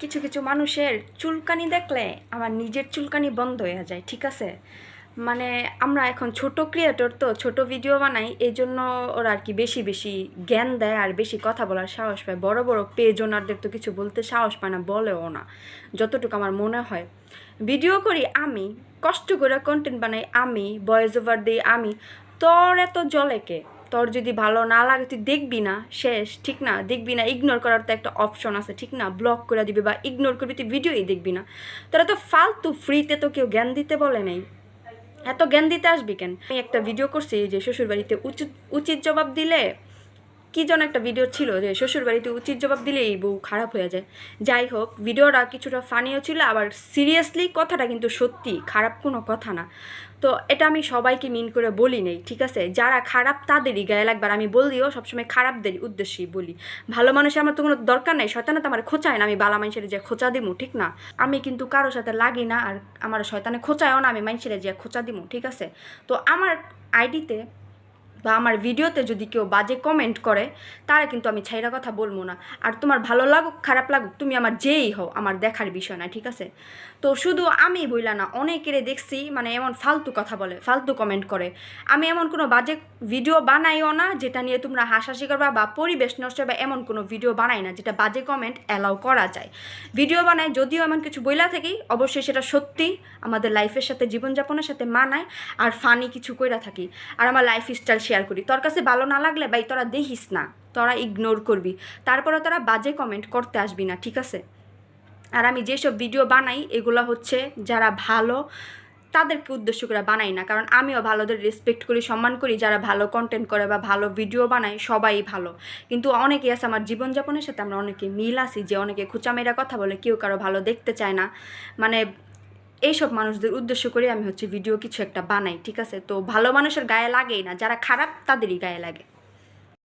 কিছু কিছু মানুষের চুলকানি দেখলে আমার নিজের চুলকানি বন্ধ হয়ে যায়, ঠিক আছে? মানে আমরা এখন ছোট ক্রিয়েটর, তো ছোট ভিডিও বানাই, এই জন্য ওরা আর কি বেশি বেশি জ্ঞান দেয় আর বেশি কথা বলার সাহস পায়। বড় বড় পেজ ওনারদের তো কিছু বলতে সাহস পায় না, বলেও না যতটুকু আমার মনে হয়। ভিডিও করি আমি, কষ্ট করে কন্টেন্ট বানাই আমি, ভয়েস ওভার দিই আমি, তোর এত জলে কে? তোর যদি ভালো না লাগে তুই দেখবি না, শেষ, ঠিক না? দেখবি না, ইগনোর করার তো একটা অপশন আছে, ঠিক না? ব্লক করে দিবি বা ইগনোর করবি, তুই ভিডিওই দেখবি না। তোরা তো ফালতু, ফ্রিতে তো কেউ জ্ঞান দিতে বলে নেই, এত জ্ঞান দিতে আসবি কেন? আমি একটা ভিডিও করছি যে শ্বশুরবাড়িতে উচিত উচিত জবাব দিলে, কি যেন একটা ভিডিও ছিল যে শ্বশুরবাড়িতে উচিত জবাব দিলে এই বউ খারাপ হয়ে যায়। যাই হোক, ভিডিওটা কিছুটা ফানিও ছিল, আবার সিরিয়াসলি কথাটা কিন্তু সত্যি, খারাপ কোনো কথা না। তো এটা আমি সবাইকে মিন করে বলি নেই, ঠিক আছে? যারা খারাপ তাদেরই গায়ে লাগবে, আর আমি বলিও সবসময় খারাপদের উদ্দেশ্যেই বলি। ভালো মানুষের আমার তো কোনো দরকার নেই, শয়তানে তো আমার খোঁচায় না, আমি বালা মানুষের যে খোঁচা দিমু, ঠিক না? আমি কিন্তু কারোর সাথে লাগি না, আর আমার শয়তানে খোঁচায়ও না, আমি মানুষের যে খোঁচা দিমু, ঠিক আছে? তো আমার আইডিতে বা আমার ভিডিওতে যদি কেউ বাজে কমেন্ট করে, তারা কিন্তু আমি ছাইরা কথা বলবো না। আর তোমার ভালো লাগুক খারাপ লাগুক, তুমি আমার যেই হও, আমার দেখার বিষয় না, ঠিক আছে? তো শুধু আমি বইলা না, অনেকেরে দেখছি মানে এমন ফালতু কথা বলে, ফালতু কমেন্ট করে। আমি এমন কোনো বাজে ভিডিও বানাইও না যেটা নিয়ে তোমরা হাসাহাসি করবা বা পরিবেশ নষ্ট বা এমন কোনো ভিডিও বানাই না যেটা বাজে কমেন্ট অ্যালাউ করা যায়। ভিডিও বানাই যদিও এমন কিছু বইলা থাকি, অবশ্যই সেটা সত্যি, আমাদের লাইফের সাথে, জীবনযাপনের সাথে মানায়, আর ফানি কিছু কইরা থাকি, আর আমার লাইফ স্টাইল শেয়ার করি। তোর কাছে ভালো না লাগলে ভাই তোরা দেখিস না, তোরা ইগনোর করবি, তারপরে তোরা বাজে কমেন্ট করতে আসবি না, ঠিক আছে? আর আমি যেসব ভিডিও বানাই এগুলো হচ্ছে যারা ভালো তাদেরকে উদ্দেশ্য করে বানাই না, কারণ আমিও ভালোদের রেসপেক্ট করি, সম্মান করি। যারা ভালো কন্টেন্ট করে বা ভালো ভিডিও বানায় সবাই ভালো, কিন্তু অনেকেই আছে আমার জীবনযাপনের সাথে আমরা অনেকে মিল আছি, যে অনেকে খুচামেরা কথা বলে, কেউ কারো ভালো দেখতে চায় না। মানে এইসব মানুষদের উদ্দেশ্য করে আমি হচ্ছে ভিডিও কিছু একটা বানাই, ঠিক আছে? তো ভালো মানুষের গায়ে লাগেই না, যারা খারাপ তাদেরই গায়ে লাগে।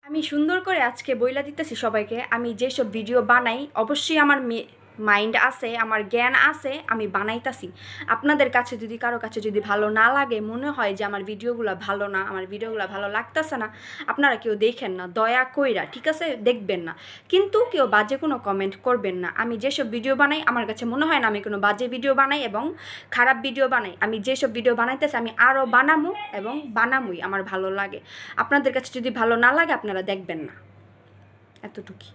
আমি সুন্দর করে আজকে বইলা দিতেছি সবাইকে, আমি যেসব ভিডিও বানাই অবশ্যই আমার মাইন্ড আছে, আমার জ্ঞান আছে, আমি বানাইতাছি। আপনাদের কাছে যদি কারো কাছে যদি ভালো না লাগে, মনে হয় যে আমার ভিডিওগুলো ভালো না, আমার ভিডিওগুলো ভালো লাগতেছে না, আপনারা কেউ দেখেন না, দয়া কইরা, ঠিক আছে? দেখবেন না, কিন্তু কেউ বাজে কোনো কমেন্ট করবেন না। আমি যেসব ভিডিও বানাই আমার কাছে মনে হয় না আমি কোনো বাজে ভিডিও বানাই এবং খারাপ ভিডিও বানাই। আমি যেসব ভিডিও বানাইতেছি আমি আরও বানামু এবং বানামুই, আমার ভালো লাগে। আপনাদের কাছে যদি ভালো না লাগে আপনারা দেখবেন না, এতটুকুই।